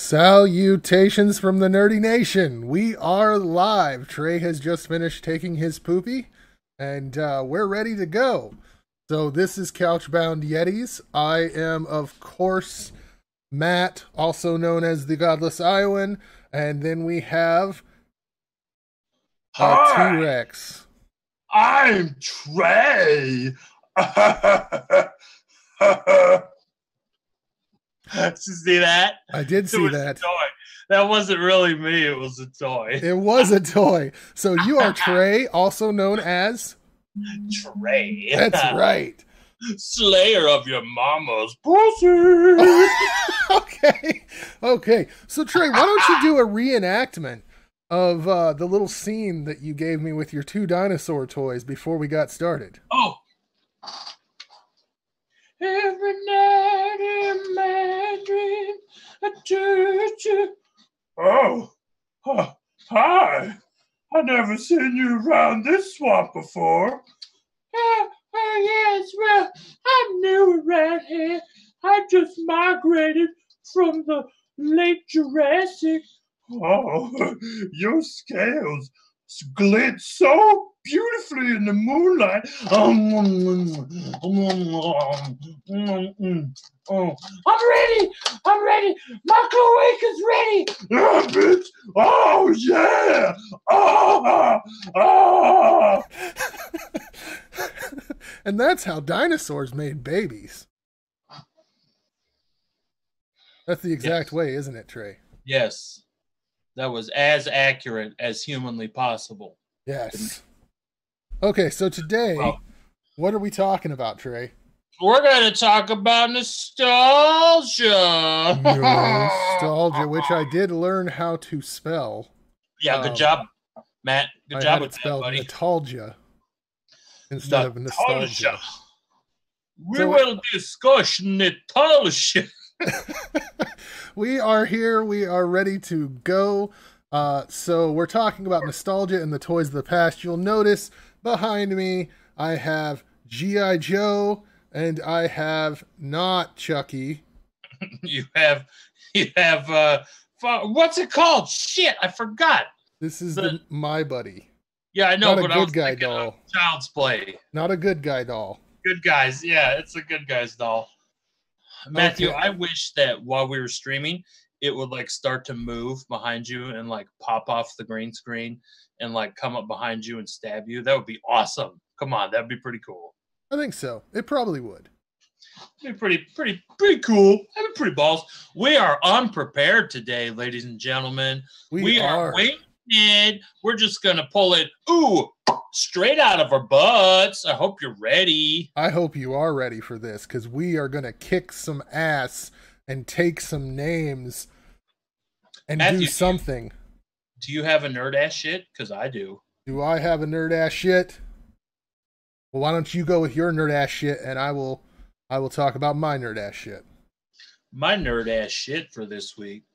Salutations from the Nerdy Nation. We are live. Trey has just finished taking his poopy, and we're ready to go. So this is Couchbound Yetis. I am, of course, Matt, also known as the Godless Iowan, and then we have T-Rex. I'm Trey. Did you see that? I did see that. That wasn't really me. It was a toy. It was a toy. So you are Trey, also known as Trey. That's right. Slayer of your mama's pussy. Okay. So Trey, why don't you do a reenactment of the little scene that you gave me with your two dinosaur toys before we got started? Oh. Every night in my dream, I touch you. Oh, hi. I never seen you around this swamp before. Yes, well, I'm new around here. I just migrated from the late Jurassic. Oh, your scales glint so beautifully in the moonlight. Oh, I'm ready. My cloaca's ready. Bitch. Oh, yeah. And that's how dinosaurs made babies. That's the exact way, isn't it, Trey? Yes. That was as accurate as humanly possible. Yes. Okay, so today, what are we talking about, Trey? We're going to talk about nostalgia. Nostalgia, which I did learn how to spell. Yeah, good job, Matt. Good job with that, buddy. Nostalgia instead of nostalgia. We will discuss nostalgia. We are here. We are ready to go. So we're talking about nostalgia and the toys of the past. You'll notice behind me, I have G.I. Joe and I have not Chucky. You have, what's it called? Shit, I forgot. This is My Buddy. Yeah, I know, not but a good guy doll. Child's Play. Not a good guy doll. Good guys. Yeah, it's a good guy's doll. Matthew, okay. I wish that while we were streaming, it would like start to move behind you and like pop off the green screen and like come up behind you and stab you. That would be awesome. Come on, that'd be pretty cool. I think so. It probably would. It'd be pretty cool. That'd be pretty balls. We are unprepared today, ladies and gentlemen. We are waiting. We're just gonna pull it straight out of our butts. I hope you're ready. I hope you are ready for this, because we are gonna kick some ass and take some names and Matthew, do something. Do you have a nerd ass shit? Because I do. Do I have a nerd ass shit? Well, why don't you go with your nerd ass shit, and I will talk about my nerd ass shit. My nerd ass shit for this week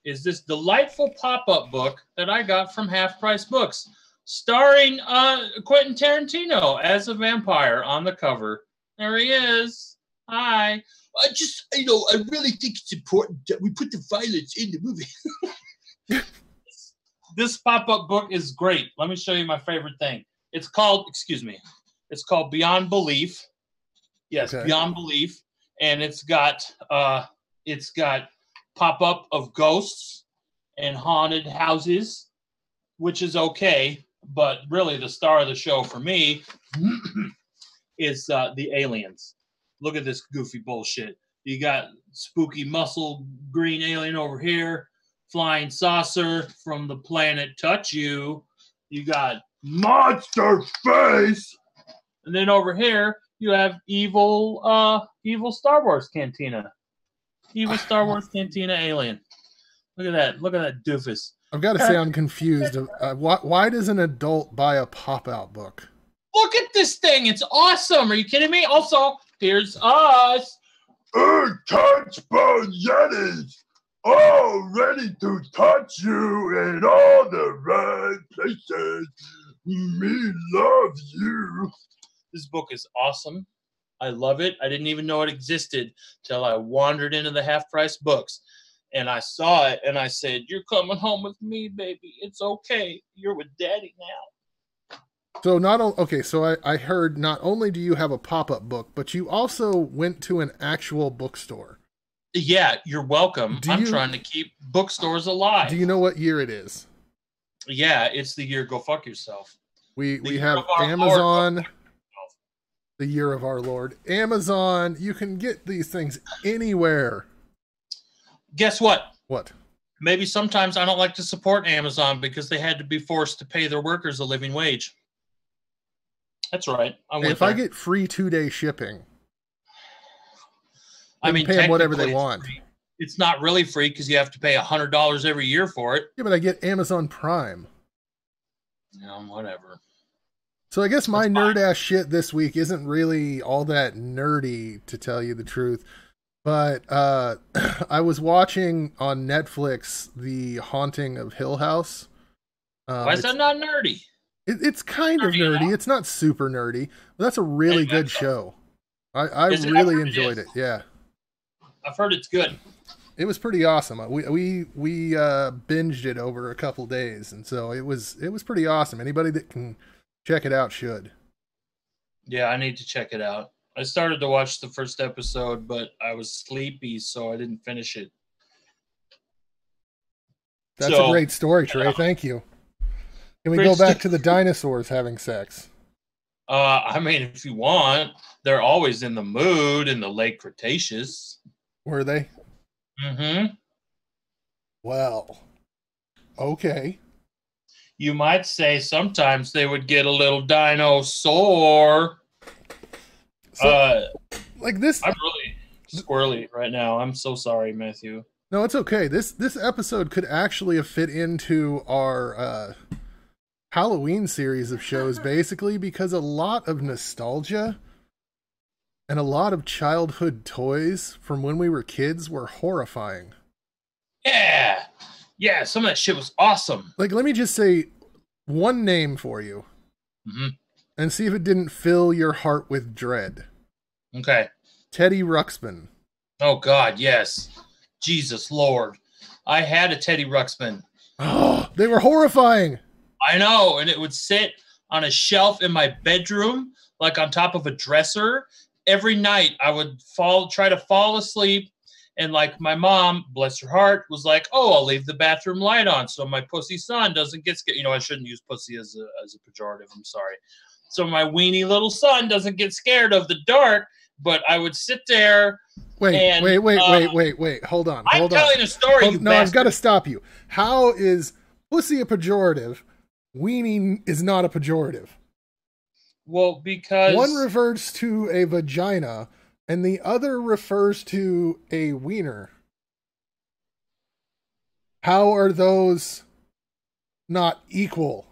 is this delightful pop-up book that I got from Half Price Books, starring Quentin Tarantino as a vampire on the cover. There he is. Hi. I really think it's important that we put the violence in the movie. This pop-up book is great. Let me show you my favorite thing. It's called Beyond Belief. Yes, okay. Beyond Belief. And it's got pop-up of ghosts and haunted houses, which is okay. But really the star of the show for me is the aliens. Look at this goofy bullshit. You got spooky muscle green alien over here, flying saucer from the planet Touch You. You got monster face. And then over here, you have evil Star Wars Cantina. Evil Star Wars Cantina alien. Look at that. Look at that doofus. I've got to say I'm confused. Why does an adult buy a pop-out book? Look at this thing. It's awesome. Are you kidding me? Also, here's us. Couchbound Yetis. All ready to touch you in all the right places. Me love you. This book is awesome. I love it. I didn't even know it existed till I wandered into the Half Price Books. And I saw it, and I said, "You're coming home with me, baby. It's okay. You're with Daddy now." So I heard not only do you have a pop-up book, but you also went to an actual bookstore. Yeah, you're welcome. I'm trying to keep bookstores alive. Do you know what year it is? Yeah, it's the year Go Fuck Yourself. We have Amazon, the year of our Lord. Amazon, you can get these things anywhere. Guess what? What? Maybe sometimes I don't like to support Amazon because they had to be forced to pay their workers a living wage. That's right. I get free 2-day shipping, I mean, pay them whatever they want. It's not really free because you have to pay $100 every year for it. Yeah, but I get Amazon Prime. Yeah, whatever. So I guess my nerd ass shit this week isn't really all that nerdy, to tell you the truth. But I was watching on Netflix The Haunting of Hill House. Why is that not nerdy? It's kind of nerdy. It's not super nerdy, but that's a really good show. I really enjoyed it. Yeah, I've heard it's good. It was pretty awesome. We binged it over a couple days, and so it was pretty awesome. Anybody that can check it out should. Yeah, I need to check it out. I started to watch the first episode, but I was sleepy, so I didn't finish it. That's a great story, Trey. Thank you. Can we go back to the dinosaurs having sex? I mean, if you want, they're always in the mood in the late Cretaceous. Were they? Mm-hmm. Well, okay. You might say sometimes they would get a little dinosaur. So, like this, I'm really squirrely right now. I'm so sorry, Matthew. No, it's okay. This episode could actually have fit into our Halloween series of shows, basically, because a lot of nostalgia and a lot of childhood toys from when we were kids were horrifying. Yeah, some of that shit was awesome. Like, let me just say one name for you. Mm-hmm. And see if it didn't fill your heart with dread. Okay. Teddy Ruxpin. Oh, God, yes. Jesus Lord. I had a Teddy Ruxpin. Oh, they were horrifying. I know, and it would sit on a shelf in my bedroom, like on top of a dresser. Every night I would try to fall asleep, and like my mom, bless her heart, was like, "Oh, I'll leave the bathroom light on so my pussy son doesn't get scared." You know, I shouldn't use pussy as a pejorative. I'm sorry. So my weenie little son doesn't get scared of the dark, but I would sit there. Wait. Hold on. I'm telling a story, you No, bastard. I've got to stop you. How is pussy a pejorative? Weenie is not a pejorative. Well, because one refers to a vagina and the other refers to a wiener. How are those not equal?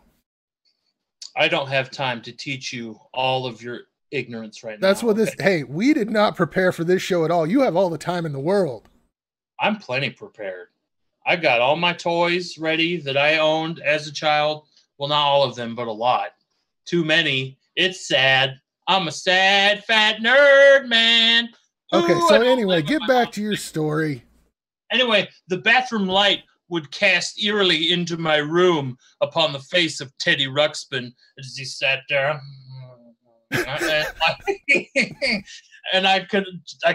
I don't have time to teach you all of your ignorance right now. That's what this... Hey, we did not prepare for this show at all. You have all the time in the world. I'm plenty prepared. I got all my toys ready that I owned as a child. Well, not all of them, but a lot. Too many. It's sad. I'm a sad, fat nerd, man. Okay, so anyway, get back to your story. Anyway, the bathroom light would cast eerily into my room upon the face of Teddy Ruxpin as he sat there. And I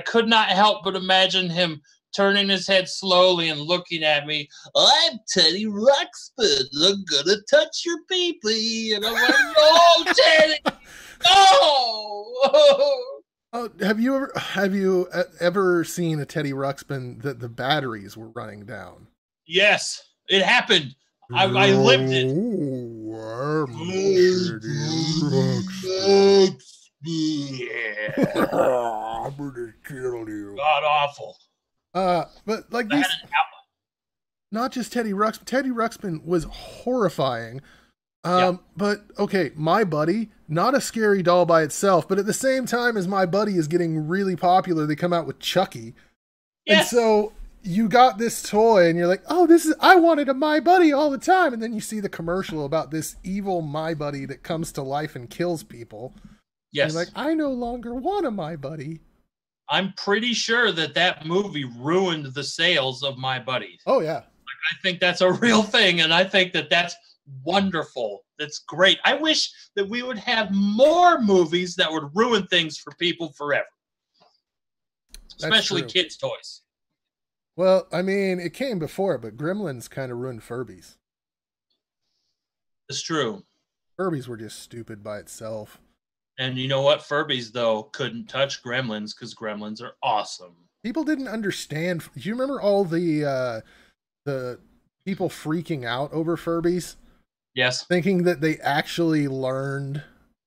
could not help but imagine him turning his head slowly and looking at me. "I'm Teddy Ruxpin. I'm gonna touch your pee-pee." And I'm like, "No, Teddy, no!" Have you ever seen a Teddy Ruxpin that the batteries were running down? Yes, it happened. I lived it. I'm gonna kill you. God awful. But like these, not just Teddy Ruxpin. Teddy Ruxpin was horrifying. But okay, My Buddy, not a scary doll by itself, but at the same time as My Buddy is getting really popular, they come out with Chucky. Yes. And so you got this toy and you're like, "Oh, I wanted a My Buddy all the time." And then you see the commercial about this evil My Buddy that comes to life and kills people. Yes. And you're like, "I no longer want a My Buddy." I'm pretty sure that movie ruined the sales of My Buddies. Oh, yeah. I think that's a real thing, and I think that's wonderful. That's great. I wish that we would have more movies that would ruin things for people forever, especially kids' toys. Well, I mean, it came before, but Gremlins kind of ruined Furbies. It's true. Furbies were just stupid by itself. And you know what? Furbies, though, couldn't touch Gremlins because Gremlins are awesome. People didn't understand. Do you remember all the people freaking out over Furbies? Yes. Thinking that they actually learned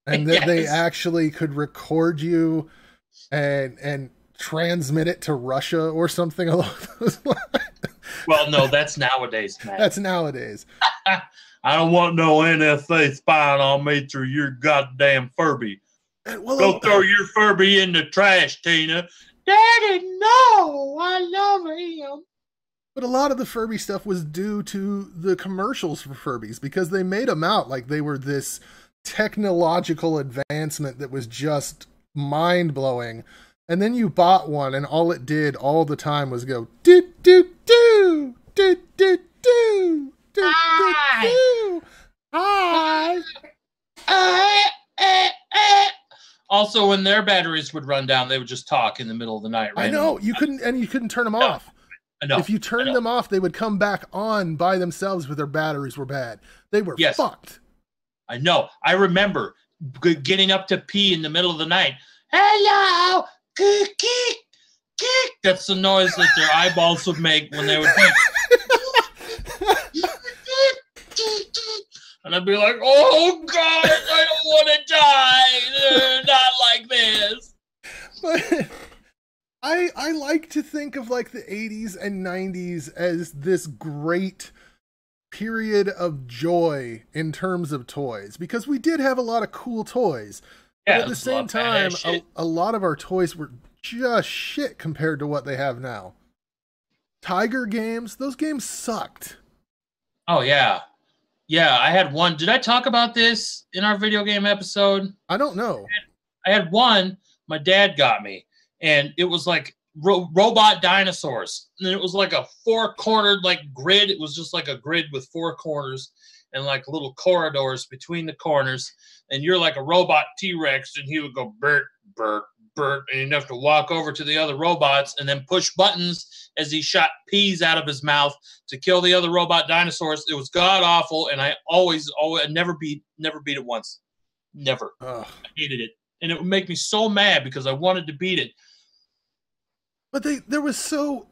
and that they actually could record you and transmit it to Russia or something along those lines. Well, no, that's nowadays, man. That's nowadays. I don't want no NSA spying on me through your goddamn Furby. Go throw your Furby in the trash, Tina. Daddy, no, I love him. But a lot of the Furby stuff was due to the commercials for Furbies because they made them out like they were this technological advancement that was just mind-blowing. And then you bought one and all it did all the time was go, do-do-do, do-do-do. Hi. Also, when their batteries would run down, they would just talk in the middle of the night. I know you couldn't turn them off. I know. If you turned them off, they would come back on by themselves, but their batteries were bad. They were fucked. I know. I remember getting up to pee in the middle of the night. Hello, geek, geek, geek. That's the noise that their eyeballs would make when they would pee. And I'd be like, oh, God, I don't want to die. Not like this. But I like to think of like the 80s and 90s as this great period of joy in terms of toys. Because we did have a lot of cool toys. Yeah, but at the same time, a lot of our toys were just shit compared to what they have now. Tiger games, those games sucked. Oh, yeah. Yeah, I had one. Did I talk about this in our video game episode? I don't know. I had one my dad got me, and it was like robot dinosaurs. And it was like a four-cornered like grid. It was just like a grid with four corners and like little corridors between the corners. And you're like a robot T-Rex, and he would go Bert, Bert, Bert, and you'd have to walk over to the other robots and then push buttons as he shot peas out of his mouth to kill the other robot dinosaurs. It was god awful, and I always never beat it once. Never. Ugh. I hated it. And it would make me so mad because I wanted to beat it. But there was so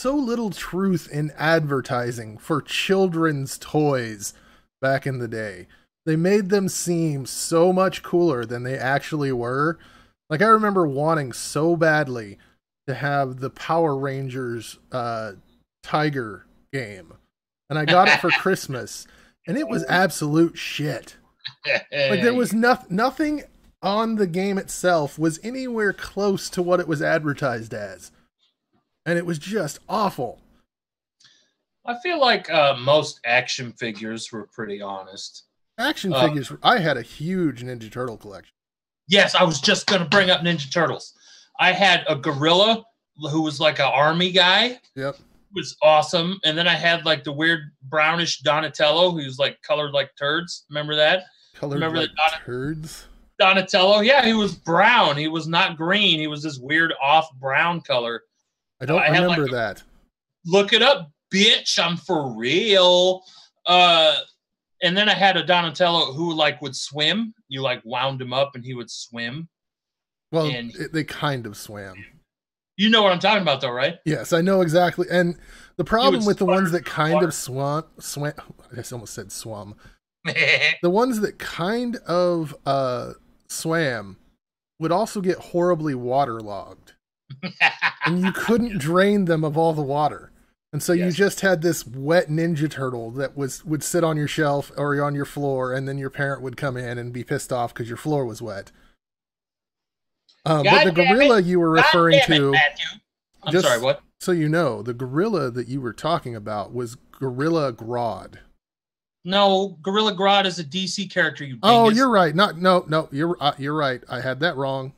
little truth in advertising for children's toys back in the day. They made them seem so much cooler than they actually were. Like, I remember wanting so badly to have the Power Rangers Tiger game. And I got it for Christmas. And it was absolute shit. Like, there was nothing on the game itself was anywhere close to what it was advertised as. And it was just awful. I feel like most action figures were pretty honest. Action figures, I had a huge Ninja Turtle collection. Yes, I was just going to bring up Ninja Turtles. I had a gorilla who was like an army guy. Yep. It was awesome. And then I had like the weird brownish Donatello who's like colored like turds. Remember that? Remember like turds? Donatello. Yeah, he was brown. He was not green. He was this weird off brown color. I don't remember that. Look it up, bitch. I'm for real. And then I had a Donatello who like would swim. You like wound him up and he would swim. Well, they kind of swam. You know what I'm talking about though, right? Yes, I know exactly. And the problem with the ones that kind of swam, I just almost said swum. The ones that kind of swam would also get horribly waterlogged. And you couldn't drain them of all the water. And so you just had this wet Ninja Turtle that would sit on your shelf or on your floor, and then your parent would come in and be pissed off because your floor was wet. But the gorilla you were referring to... I'm sorry, what? So you know, the gorilla that you were talking about was Gorilla Grodd. No, Gorilla Grodd is a DC character, you dingus. Oh, you're right. No, you're right. I had that wrong.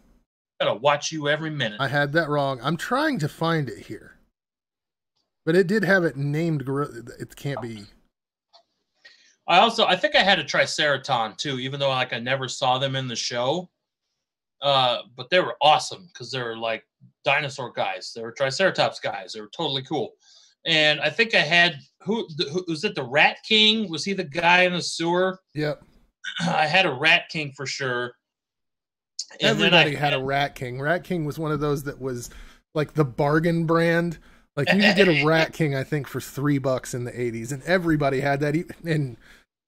Gotta watch you every minute. I had that wrong. I'm trying to find it here. But it did have it named gorilla. It can't be. I think I had a Triceratops too, even though like I never saw them in the show. But they were awesome because they're like dinosaur guys. They were Triceratops guys. They were totally cool. And I think I had who was it? The Rat King? Was he the guy in the sewer? Yep. I had a Rat King for sure. And everybody had a Rat King. Rat King was one of those that was like the bargain brand. Like you could get a Rat King, I think, for $3 in the 80s, and everybody had that. And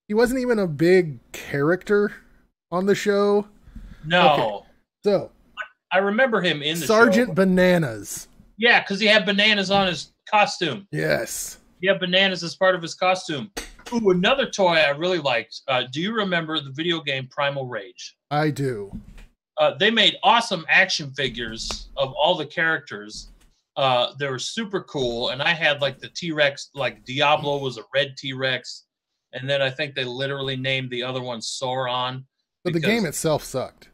he wasn't even a big character on the show. No. Okay. So I remember him in the Sergeant show. Bananas. Yeah, because he had bananas on his costume. Yes. He had bananas as part of his costume. Ooh, another toy I really liked. Do you remember the video game Primal Rage? I do. They made awesome action figures of all the characters. They were super cool, and I had like the T-Rex, like Diablo was a red T-Rex, and then I think they literally named the other one Sauron. But the game itself sucked.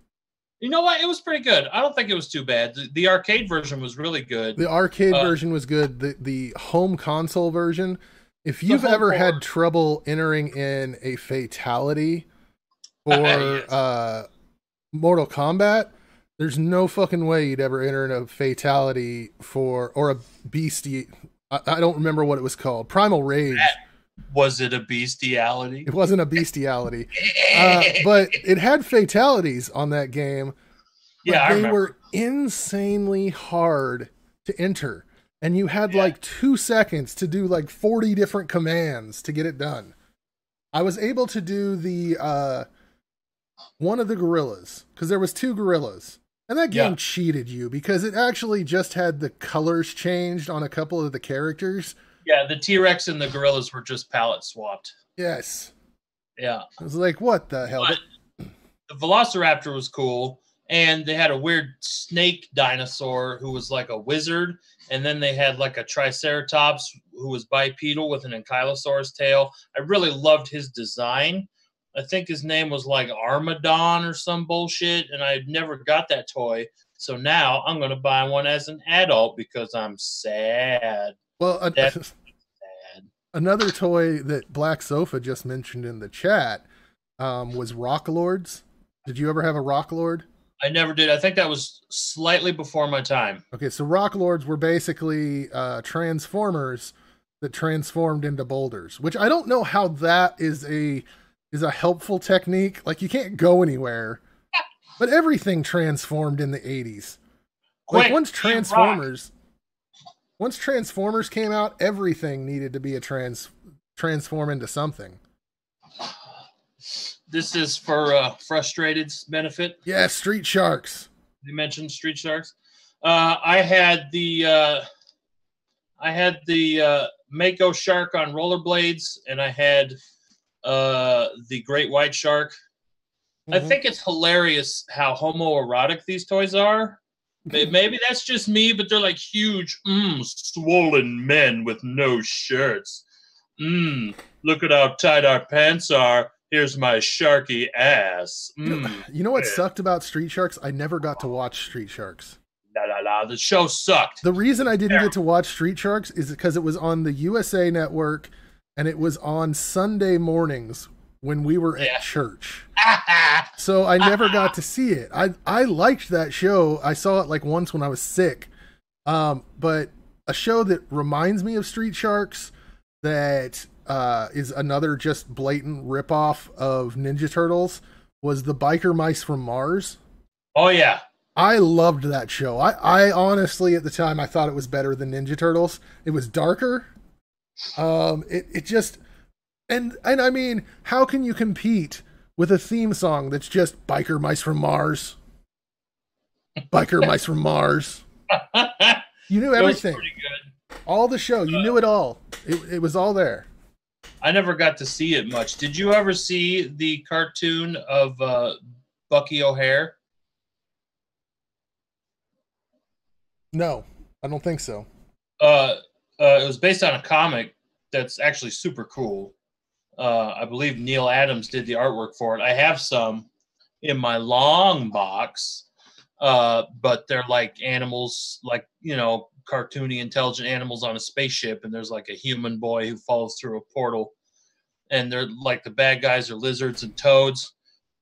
You know what? It was pretty good. I don't think it was too bad. The arcade version was really good. The arcade version was good. The home console version, if you've ever had trouble entering in a fatality for yes. Mortal Kombat, there's no fucking way you'd ever enter in a fatality or a beastie. I don't remember what it was called. Primal Rage. Was it a bestiality? It wasn't a bestiality. But it had fatalities on that game. Yeah, they were insanely hard to enter. And you had like 2 seconds to do like 40 different commands to get it done. I was able to do the one of the gorillas, because there was 2 gorillas. And that game cheated you because it actually just had the colors changed on a couple of the characters. Yeah, the T-Rex and the gorillas were just palette swapped. Yes. Yeah. I was like, what the hell? But the Velociraptor was cool, and they had a weird snake dinosaur who was like a wizard, and then they had like a Triceratops who was bipedal with an ankylosaurus tail. I really loved his design. I think his name was like Armadon or some bullshit, and I never got that toy. So now I'm going to buy one as an adult because I'm sad. Well, another toy that Black Sofa just mentioned in the chat was Rock Lords. Did you ever have a Rock Lord? I never did. I think that was slightly before my time. Okay, so Rock Lords were basically Transformers that transformed into boulders, which I don't know how that is a helpful technique. Like, you can't go anywhere, but everything transformed in the 80s. Like, once Transformers came out, everything needed to be a transform into something. This is for Frustrated's benefit. Yeah, Street Sharks. You mentioned Street Sharks. I had the Mako Shark on rollerblades, and I had the Great White Shark. Mm-hmm. I think it's hilarious how homoerotic these toys are. Maybe that's just me, but they're like huge, swollen men with no shirts. Look at how tight our pants are. Here's my sharky ass. You know what sucked about Street Sharks? I never got to watch Street Sharks. The show sucked. The reason I didn't get to watch Street Sharks is because it was on the USA Network, and it was on Sunday mornings when we were at church. So I never got to see it. I liked that show. I saw it like once when I was sick. But a show that reminds me of Street Sharks that is another just blatant ripoff of Ninja Turtles was the Biker Mice from Mars. Oh, yeah. I loved that show. I honestly, at the time, I thought it was better than Ninja Turtles. It was darker. It just... And I mean, how can you compete with a theme song that's just Biker Mice from Mars? Biker Mice from Mars. You knew everything. Pretty good. All the show. You knew it all. It was all there. I never got to see it much. Did you ever see the cartoon of Bucky O'Hare? No, I don't think so. It was based on a comic that's actually super cool. I believe Neil Adams did the artwork for it. I have some in my long box. but they're like animals, like, you know, cartoony, intelligent animals on a spaceship, and there's like a human boy who falls through a portal, and they're like the bad guys are lizards and toads,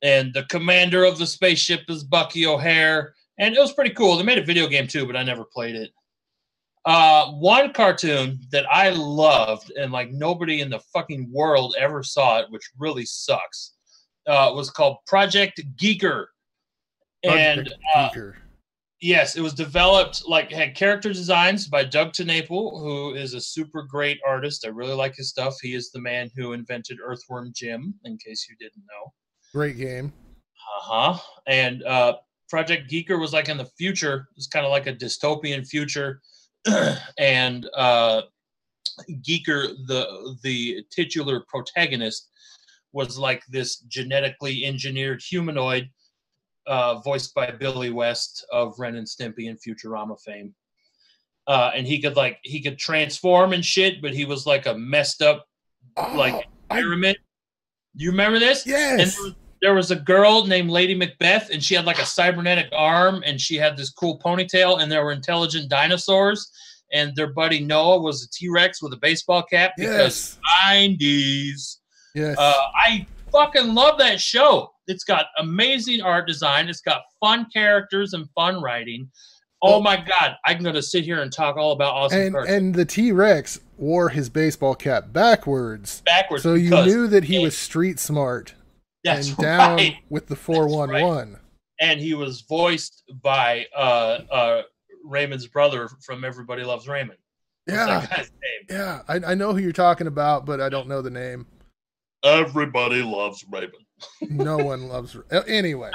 and the commander of the spaceship is Bucky O'Hare, and it was pretty cool. They made a video game too, but I never played it. One cartoon that I loved and like nobody in the fucking world ever saw it, which really sucks, was called Project Geeker. And yes, it was developed, like, had character designs by Doug TenNapel, who is a super great artist. I really like his stuff. He is the man who invented Earthworm Jim, in case you didn't know. Great game. And Project Geeker was like in the future. It was kind of like a dystopian future. And Geeker, the titular protagonist, was like this genetically engineered humanoid, voiced by Billy West of Ren and Stimpy and Futurama fame. And he could transform and shit, but he was like a messed up environment. You remember this? Yes. And there was a girl named Lady Macbeth, and she had like a cybernetic arm, and she had this cool ponytail, and there were intelligent dinosaurs, and their buddy Noah was a T-Rex with a baseball cap because 90s. Yes. I fucking love that show. It's got amazing art design. It's got fun characters and fun writing. Oh my God. I'm going to sit here and talk all about awesome cartoons. And the T-Rex wore his baseball cap backwards. So you knew that he was street smart. That's and down right. with the 411. Right. And he was voiced by Raymond's brother from Everybody Loves Raymond. What's that guy's name? Yeah, I know who you're talking about, but I don't know the name. Everybody loves Raymond. No one loves. Anyway,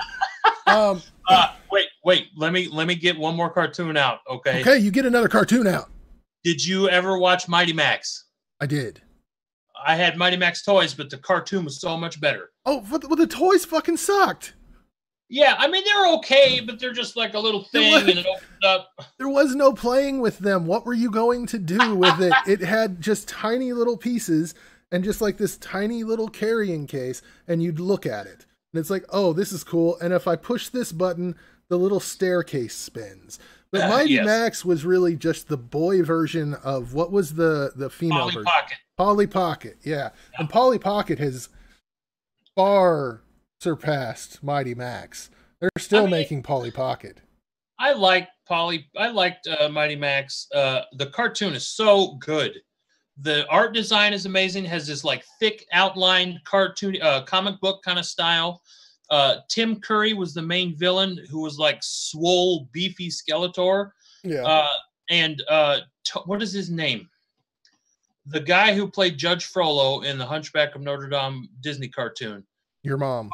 wait. Let me get one more cartoon out. Okay. Okay, you get another cartoon out. Did you ever watch Mighty Max? I did. I had Mighty Max toys, but the cartoon was so much better. Oh, well, the toys fucking sucked. Yeah, I mean, they're okay, but they're just like a little thing, and it opens up. There was no playing with them. What were you going to do with it? It had just tiny little pieces and just like this tiny little carrying case, and you'd look at it. And it's like, oh, this is cool. And if I push this button, the little staircase spins. But Mighty Max was really just the boy version of what was the female Polly version? Pocket. Polly Pocket, yeah. And Polly Pocket has far surpassed Mighty Max. They're still making Polly Pocket. I liked Mighty Max. The cartoon is so good. The art design is amazing. Has this like thick outline cartoon, comic book kind of style. Tim Curry was the main villain, who was like swole, beefy Skeletor. Yeah. What is his name? The guy who played Judge Frollo in the Hunchback of Notre Dame Disney cartoon. Your mom.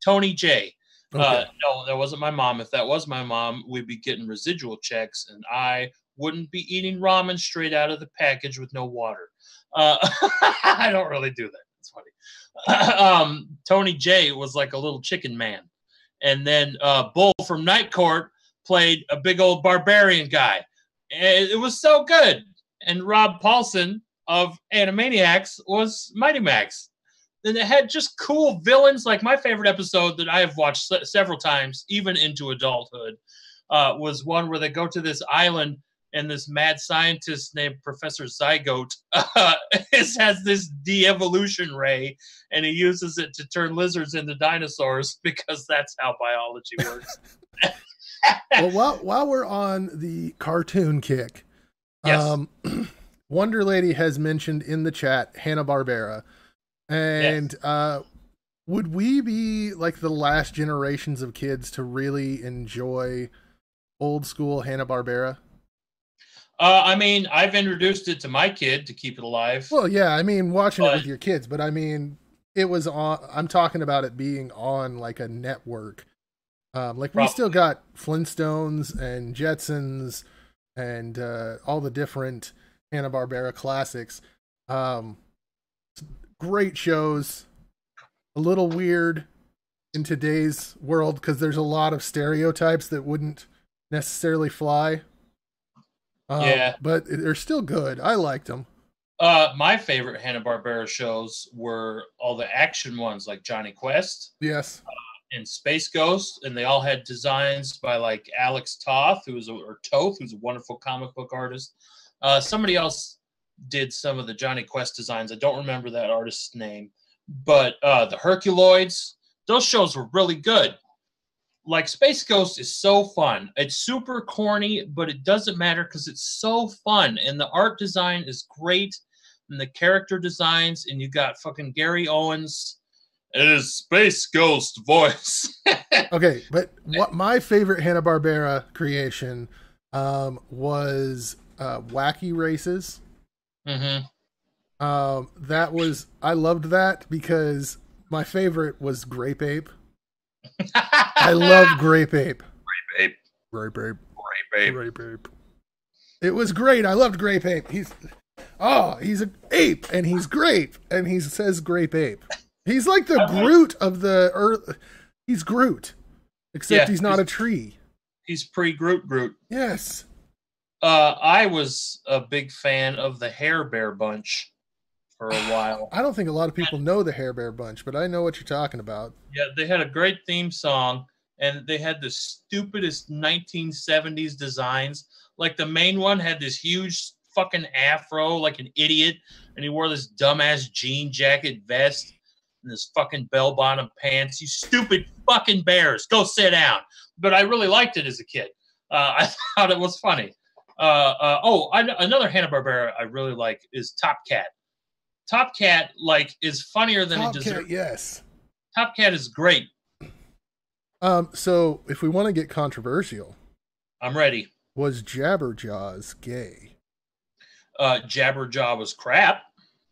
Tony J. Okay. No, that wasn't my mom. If that was my mom, we'd be getting residual checks, and I wouldn't be eating ramen straight out of the package with no water. I don't really do that. It's funny. Tony J was like a little chicken man. And then Bull from Night Court played a big old barbarian guy. And it was so good. And Rob Paulson of Animaniacs was Mighty Max. And it had just cool villains. Like my favorite episode that I have watched several times, even into adulthood, was one where they go to this island and this mad scientist named Professor Zygote has this de-evolution ray, and he uses it to turn lizards into dinosaurs because that's how biology works. Well, while we're on the cartoon kick, yes. Wonder Lady has mentioned in the chat Hanna-Barbera. And would we be like the last generations of kids to really enjoy old school Hanna-Barbera? I mean, I've introduced it to my kid to keep it alive. Well, yeah, I mean, watching it with your kids, but I mean, it was on, I'm talking about it being on like a network. Like we still got Flintstones and Jetsons and all the different Hanna-Barbera classics. Great shows, a little weird in today's world because there's a lot of stereotypes that wouldn't necessarily fly. But they're still good. I liked them. My favorite Hanna-Barbera shows were all the action ones like Johnny Quest. Yes. and Space Ghost, and they all had designs by like Alex Toth, who's a wonderful comic book artist. Somebody else did some of the Johnny Quest designs. I don't remember that artist's name, but the Herculoids, those shows were really good. Like Space Ghost is so fun. It's super corny, but it doesn't matter because it's so fun, and the art design is great, and the character designs, and you got fucking Gary Owens. It is Space Ghost voice. Okay, but what my favorite Hanna-Barbera creation was Wacky Races. Mm-hmm. I loved that because my favorite was Grape Ape. I love Grape Ape. Grape Ape. Grape Ape. Grape Ape. Grape Ape. It was great. I loved Grape Ape. He's an ape, and he's grape, and he says Grape Ape. He's like the Groot of the earth. He's Groot, except he's not a tree. He's pre-Groot Groot. Yes. I was a big fan of the Hair Bear Bunch for a while. I don't think a lot of people know the Hair Bear Bunch, but I know what you're talking about. Yeah, they had a great theme song, and they had the stupidest 1970s designs. Like the main one had this huge fucking afro like an idiot, and he wore this dumbass jean jacket vest and this fucking bell-bottom pants. You stupid fucking bears, go sit down. But I really liked it as a kid. I thought it was funny. Another Hanna-Barbera I really like is Top Cat. Top Cat is funnier than it deserves. Yes. Top Cat is great. So if we want to get controversial, I'm ready. Was Jabberjaws gay? Jabberjaw was crap.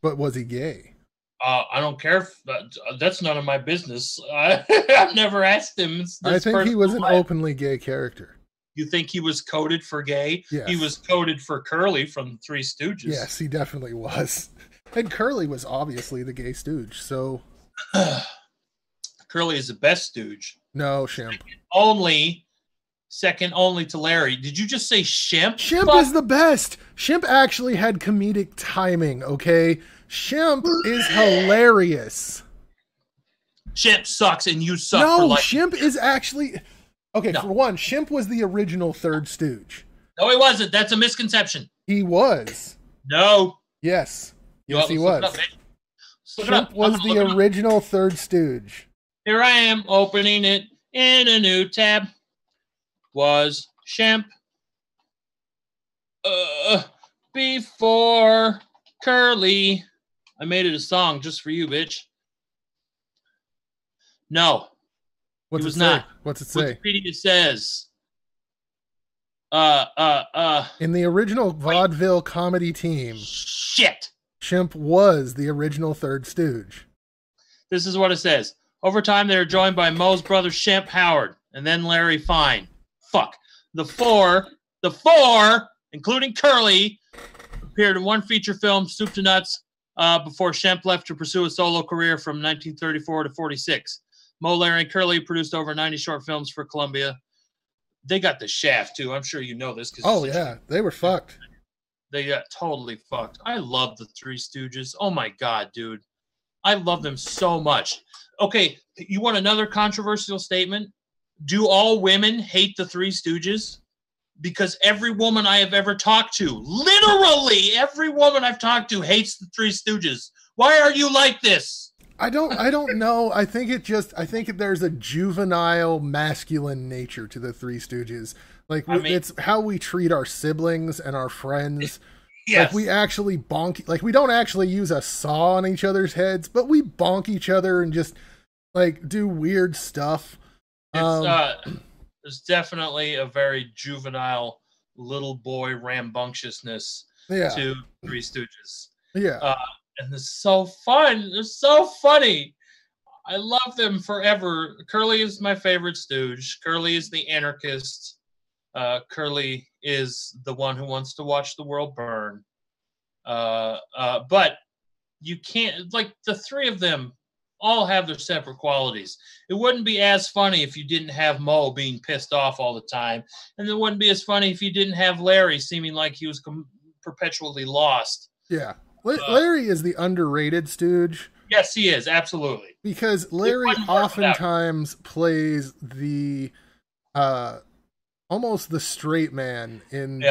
But was he gay? I don't care. That's none of my business. I've never asked him. I think he was an openly gay character. You think he was coded for gay? Yes. He was coded for Curly from the Three Stooges. Yes, he definitely was. And Curly was obviously the gay stooge, so... Curly is the best stooge. No, Shemp. Second only to Larry. Did you just say Shemp? Shemp is the best. Shemp actually had comedic timing, okay? Shemp is hilarious. Shemp sucks and you suck. No, Shemp is actually... Okay, no. For one, Shemp was the original Third Stooge. No, he wasn't. That's a misconception. He was. No. Yes. Yes, he was. Shemp was the original Third Stooge. Here I am opening it in a new tab. Was Shemp before Curly? I made it a song just for you, bitch. No. What's it say? Not. What's it say? Wikipedia says. In the original vaudeville comedy team. Shit. Shemp was the original Third Stooge. This is what it says. Over time, they were joined by Moe's brother Shemp Howard, and then Larry Fine. Fuck. The four, including Curly, appeared in one feature film, Soup to Nuts, before Shemp left to pursue a solo career from 1934 to 46. Moe, Larry, and Curly produced over 90 short films for Columbia. They got the shaft, too. I'm sure you know this. Oh, yeah. They were fucked. They got totally fucked. I love the Three Stooges. Oh, my God, dude. I love them so much. Okay, you want another controversial statement? Do all women hate the Three Stooges? Because every woman I have ever talked to, literally every woman I've talked to hates the Three Stooges. Why are you like this? I don't know. I think there's a juvenile masculine nature to the Three Stooges. It's how we treat our siblings and our friends. Yes. Like we actually bonk, like we don't actually use a saw on each other's heads, but we bonk each other and just like do weird stuff. There's definitely a very juvenile little boy rambunctiousness to Three Stooges. Yeah. And it's so fun. They're so funny. I love them forever. Curly is my favorite stooge. Curly is the anarchist. Curly is the one who wants to watch the world burn. But you can't, like, the three of them all have their separate qualities. It wouldn't be as funny if you didn't have Moe being pissed off all the time. And it wouldn't be as funny if you didn't have Larry seeming like he was perpetually lost. Yeah. Larry is the underrated stooge. Yes, he is. Absolutely. Because Larry oftentimes plays the almost the straight man in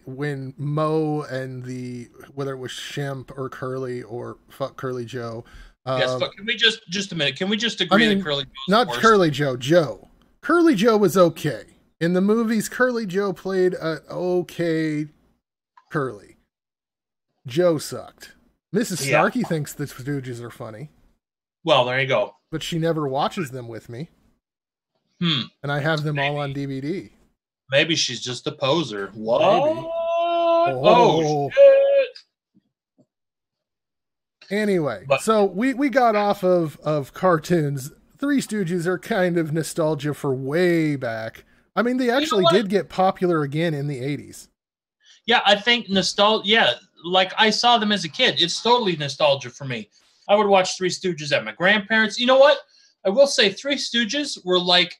when Mo and whether it was Shemp or Curly or fuck Curly Joe. Yes, but can we just a minute? Can we just agree that Curly Joe's not worst? Curly Joe, Joe. Curly Joe was okay. In the movies, Curly Joe played a okay Curly. Joe sucked. Mrs. Snarky thinks the Stooges are funny. Well, there you go. But she never watches them with me. And I have them all on DVD. Maybe she's just a poser. What? Oh shit. Anyway, so we got off of cartoons. Three Stooges are kind of nostalgia for way back. I mean, they actually did get popular again in the 80s. Yeah, I think nostalgia. Yeah, like I saw them as a kid. It's totally nostalgia for me. I would watch Three Stooges at my grandparents'. You know what? I will say Three Stooges were like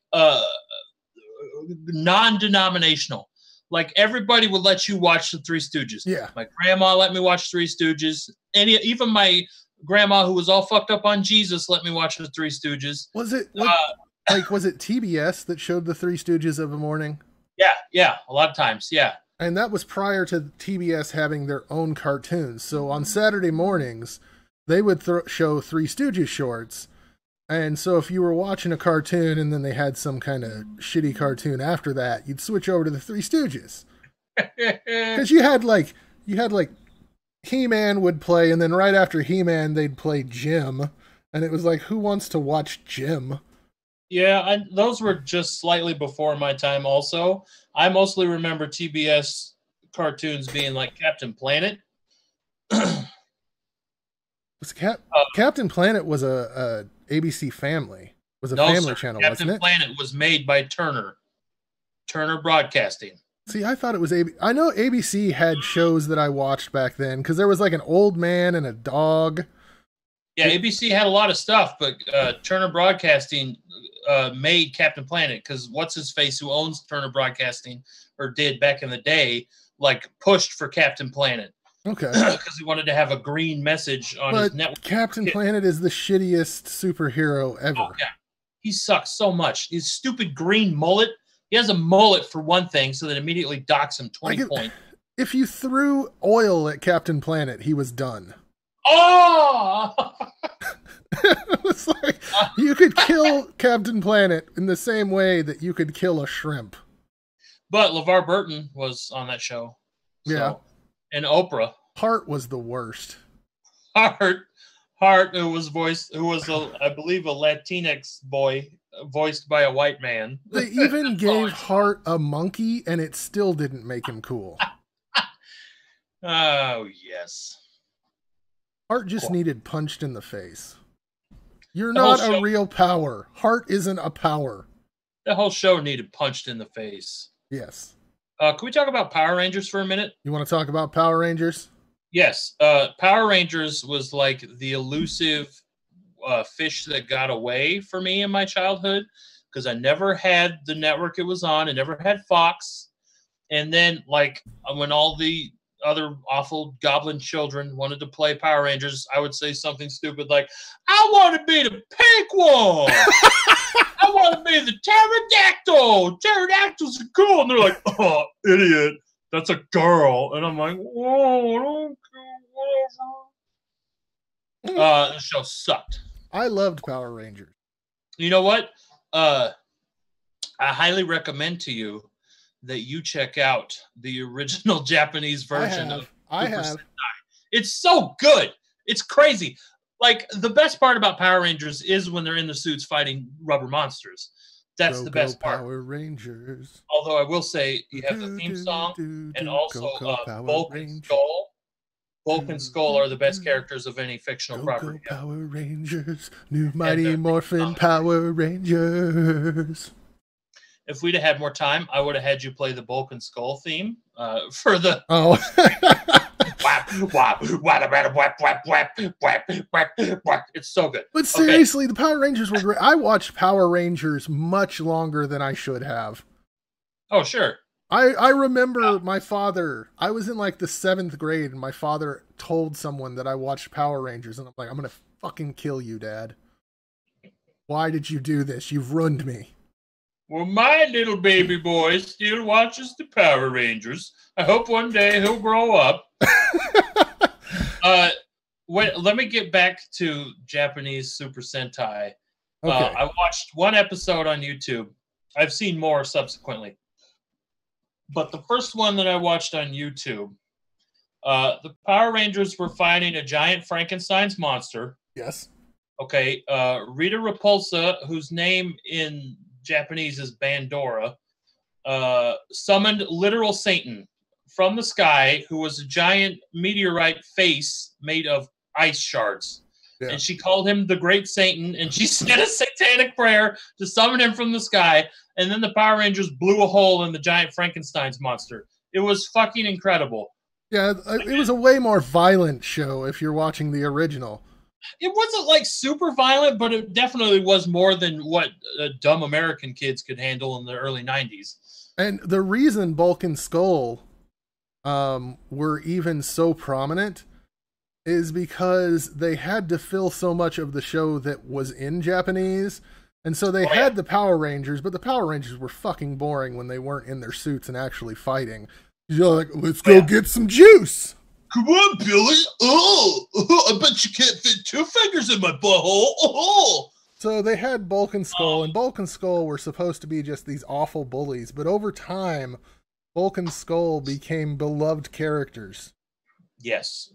non-denominational. Like everybody would let you watch the Three Stooges. Yeah. My grandma let me watch Three Stooges. And even my grandma, who was all fucked up on Jesus, let me watch the Three Stooges. Was it was it TBS that showed the Three Stooges of a morning? Yeah, a lot of times, yeah. And that was prior to TBS having their own cartoons. So on Saturday mornings, they would show Three Stooges shorts. And so if you were watching a cartoon and then they had some kind of shitty cartoon after that, you'd switch over to the Three Stooges. Because you had like He-Man would play, and then right after He-Man, they'd play Jim. And it was like, who wants to watch Jim? Yeah, those were just slightly before my time also. I mostly remember TBS cartoons being like Captain Planet. Captain Planet was a ABC Family. Was a family channel, wasn't it? Captain Planet was made by Turner Broadcasting. See, I thought it was I know ABC had shows that I watched back then because there was like an old man and a dog. Yeah, ABC had a lot of stuff, but Turner Broadcasting made Captain Planet because what's his face who owns Turner Broadcasting or did back in the day, like pushed for Captain Planet. Okay. Because he wanted to have a green message on his network. Captain Planet is the shittiest superhero ever. Oh, yeah. He sucks so much. His stupid green mullet. He has a mullet for one thing, so that immediately docks him 20 points. If you threw oil at Captain Planet, he was done. Oh! It was like, you could kill Captain Planet in the same way that you could kill a shrimp. But LeVar Burton was on that show. So. Yeah. And Oprah. Hart was the worst. Hart, who was, I believe, a Latinx boy, voiced by a white man. They even gave Hart a monkey, and it still didn't make him cool. Oh, yes. Hart just needed punched in the face. You're not a real power. Hart isn't a power. The whole show needed punched in the face. Yes. Can we talk about Power Rangers for a minute? You want to talk about Power Rangers? Yes. Power Rangers was like the elusive fish that got away for me in my childhood because I never had the network it was on. I never had Fox. And then, like, when all the other awful goblin children wanted to play Power Rangers, I would say something stupid like, I want to be the pink one! I want to be the pterodactyl! Pterodactyls are cool! And they're like, oh, idiot, that's a girl. And I'm like, whoa, I don't care, whatever. The show sucked. I loved Power Rangers. You know what? I highly recommend to you that you check out the original Japanese version of Super Sentai. It's so good. It's crazy. Like, the best part about Power Rangers is when they're in the suits fighting rubber monsters. That's the best part. Power Rangers. Although I will say you have the theme song and also Bulk and Skull. Bulk and Skull are the best characters of any fictional property. Power Rangers, new Mighty Morphin Power Rangers. If we'd have had more time, I would have had you play the Bulk and Skull theme for the. Oh. It's so good. But seriously, the Power Rangers were great. I watched Power Rangers much longer than I should have. Oh, sure. I remember my father, I was in like the 7th grade, and my father told someone that I watched Power Rangers, and I'm like, I'm going to fucking kill you, Dad. Why did you do this? You've ruined me. Well, my little baby boy still watches the Power Rangers. I hope one day he'll grow up. Let me get back to Japanese Super Sentai. Okay. I watched one episode on YouTube. I've seen more subsequently. But the first one that I watched on YouTube, the Power Rangers were fighting a giant Frankenstein's monster. Yes. Okay. Rita Repulsa, whose name in Japanese is Bandora, summoned literal Satan from the sky, who was a giant meteorite face made of ice shards. Yeah. And she called him the Great Satan, and she said a satanic prayer to summon him from the sky, and then the Power Rangers blew a hole in the giant Frankenstein's monster. It was fucking incredible. Yeah, it was a way more violent show if you're watching the original. It wasn't like super violent, but it definitely was more than what dumb American kids could handle in the early 90s. And the reason Bulk and Skull were even so prominent is because they had to fill so much of the show that was in Japanese. And so they had the Power Rangers, but the Power Rangers were fucking boring when they weren't in their suits and actually fighting. You're like, let's go get some juice. Come on, Billy. Oh, I bet you can't fit 2 fingers in my butthole. Oh. So they had Bulk and Skull, and Bulk and Skull were supposed to be just these awful bullies. But over time, Bulk and Skull became beloved characters. Yes.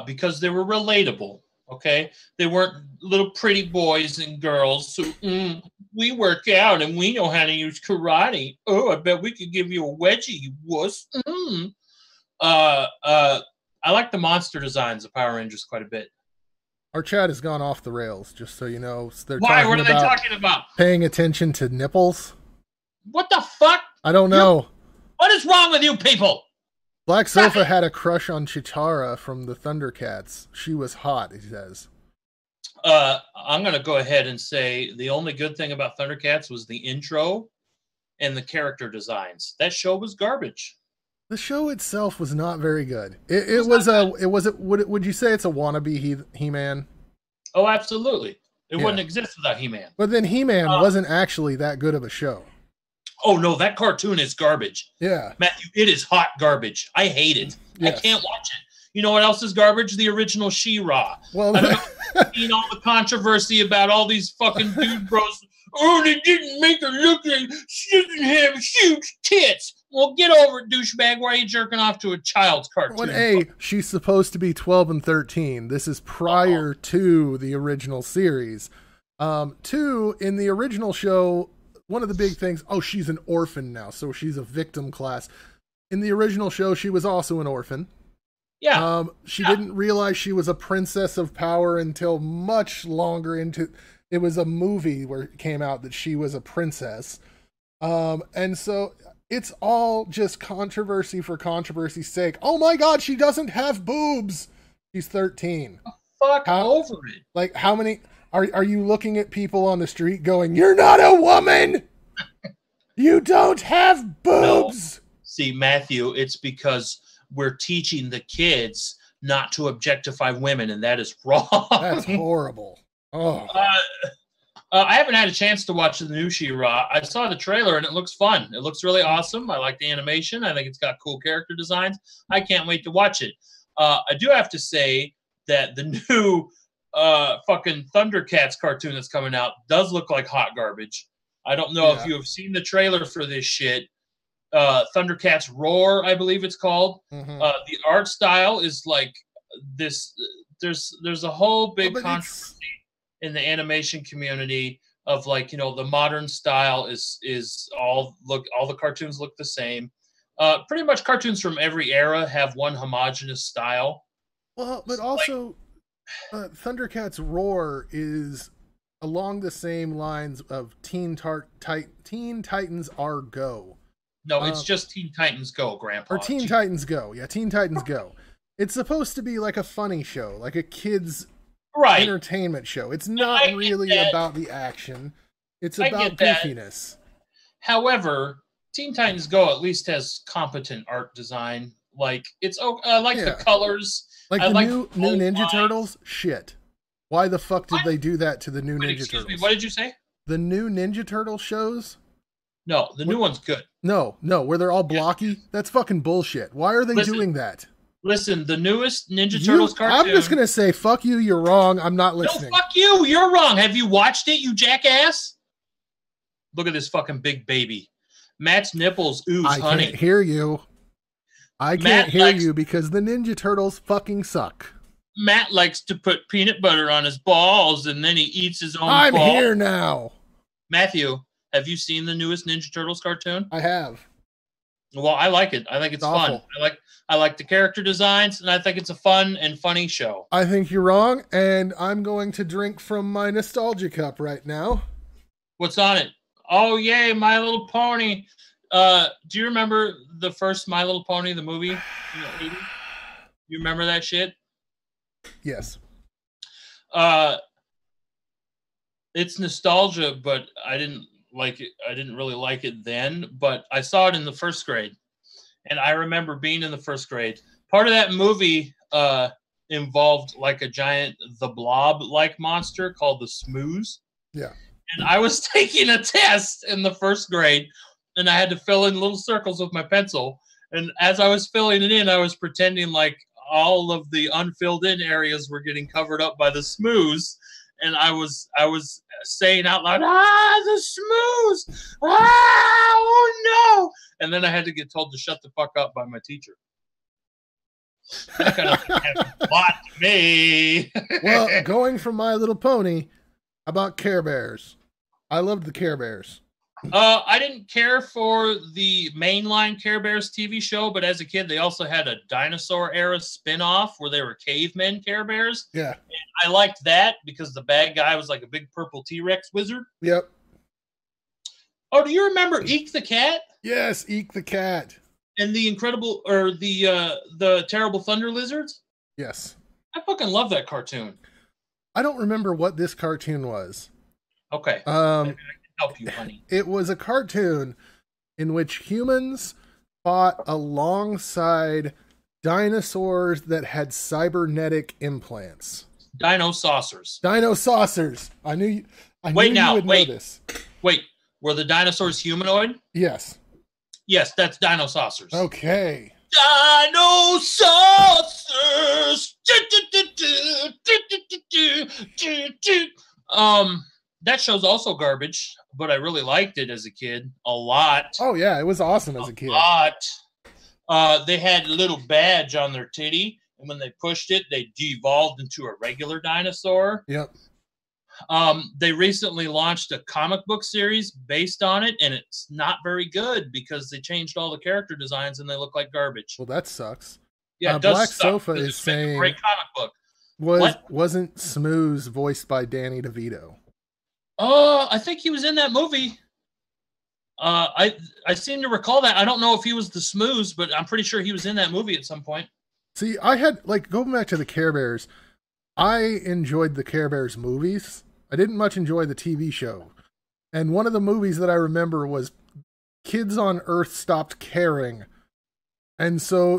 Because they were relatable, okay? They weren't little pretty boys and girls who, we work out and we know how to use karate. Oh, I bet we could give you a wedgie, you wuss. I like the monster designs of Power Rangers quite a bit. Our chat has gone off the rails, just so you know. Why? What are they talking about? Paying attention to nipples. What the fuck? I don't know. What is wrong with you people? Black Sofa had a crush on Chitara from the Thundercats. She was hot, he says. I'm going to go ahead and say the only good thing about Thundercats was the intro and the character designs. That show was garbage. The show itself was not very good. Would you say it's a wannabe He-Man? Oh, absolutely. It wouldn't exist without He-Man. But then He-Man wasn't actually that good of a show. Oh, no, that cartoon is garbage. Yeah. Matthew, it is hot garbage. I hate it. Yes. I can't watch it. You know what else is garbage? The original She-Ra. Well, I don't know, all the controversy about all these fucking dude bros. Oh, they didn't make her look like she doesn't have huge tits. Well, get over it, douchebag. Why are you jerking off to a child's cartoon? Well, A, she's supposed to be 12 and 13. This is prior to the original series. 2, in the original show, one of the big things, she's an orphan now, so she's a victim class. In the original show, she was also an orphan. Yeah. She didn't realize she was a princess of power until much longer into... It was a movie where it came out that she was a princess. And so it's all just controversy for controversy's sake. Oh my God, she doesn't have boobs. She's 13. Fuck over it. Like, how many... Are you looking at people on the street going, you're not a woman? You don't have boobs. No. See, Matthew, it's because we're teaching the kids not to objectify women, and that is wrong. That's horrible. Oh. I haven't had a chance to watch the new She-Ra. I saw the trailer, and it looks fun. It looks really awesome. I like the animation. I think it's got cool character designs. I can't wait to watch it. I do have to say that the new... fucking Thundercats cartoon that's coming out does look like hot garbage. I don't know if you have seen the trailer for this shit. Thundercats Roar, I believe it's called. Mm-hmm. The art style is like this. There's a whole big controversy in the animation community of like, the modern style is all the cartoons look the same. Pretty much cartoons from every era have one homogeneous style. Well, but also. Thundercats Roar is along the same lines of Teen Titans Are Go. No, it's just Teen Titans Go, Grandpa. Or Teen Titans Go. Yeah, Teen Titans Go. It's supposed to be like a funny show, like a kid's entertainment show. It's not really about the action. It's about goofiness. However, Teen Titans Go at least has competent art design. Like I like the colors. Like I the like new old Ninja lines. Turtles? Shit. Why the fuck did What? they do that to the new Wait, Ninja excuse Turtles? me, what did you say? The new Ninja Turtle shows? No, the new one's good. No, where they're all blocky? That's fucking bullshit. Why are they doing that? Listen, the newest Ninja Turtles cartoon. I'm just going to say, fuck you, you're wrong. I'm not listening. No, fuck you. You're wrong. Have you watched it, you jackass? Look at this fucking big baby. Matt's nipples ooze honey. I can't hear you. I can't hear you because the Ninja Turtles fucking suck. Matt likes to put peanut butter on his balls and then he eats his own I'm balls. here now. Matthew, have you seen the newest Ninja Turtles cartoon? I have. Well, I like it. I think it's fun. I like the character designs, and I think it's a fun and funny show. I think you're wrong, and I'm going to drink from my nostalgia cup right now. What's on it? Oh, yay, My Little Pony. Do you remember the first My Little Pony, the movie in the 80s? You remember that shit? Yes. It's nostalgia, but I didn't like it. I didn't really like it then, but I saw it in the first grade. And I remember being in the first grade. Part of that movie involved like a giant, the blob-like monster called the Smooze. Yeah. And I was taking a test in the first grade, and I had to fill in little circles with my pencil. And as I was filling it in, I was pretending like all of the unfilled in areas were getting covered up by the Smooze. And I was saying out loud, the Smooze! Oh no! And then I had to get told to shut the fuck up by my teacher. That kind of happened a lot to me. Well, going from My Little Pony, how about Care Bears? I loved the Care Bears. I didn't care for the mainline Care Bears TV show, but as a kid, they also had a dinosaur era spin-off where they were cavemen Care Bears. Yeah. And I liked that because the bad guy was like a big purple T-Rex wizard. Yep. Oh, do you remember Eek the Cat? Yes, Eek the Cat. And the incredible, or the Terrible Thunder Lizards? Yes. I fucking love that cartoon. I don't remember what this cartoon was. Okay. I can help you, honey. It was a cartoon in which humans fought alongside dinosaurs that had cybernetic implants. Dino Saucers. Dino Saucers. I knew you would know this. Wait, were the dinosaurs humanoid? Yes. Yes, that's Dino Saucers. Okay. Dino Saucers. That show's also garbage, but I really liked it as a kid a lot. Oh yeah, it was awesome as a kid. They had a little badge on their titty, and when they pushed it, they devolved into a regular dinosaur. Yep. They recently launched a comic book series based on it, and it's not very good because they changed all the character designs and they look like garbage. Well, that sucks. Yeah, it does Black suck, Sofa because is it's been a saying great comic book. Wasn't Smooze voiced by Danny DeVito? I think he was in that movie. I seem to recall that. I don't know if he was the Smooze, but I'm pretty sure he was in that movie at some point. See, I had, like, going back to the Care Bears, I enjoyed the Care Bears movies. I didn't much enjoy the TV show. And one of the movies that I remember was kids on Earth stopped caring. And so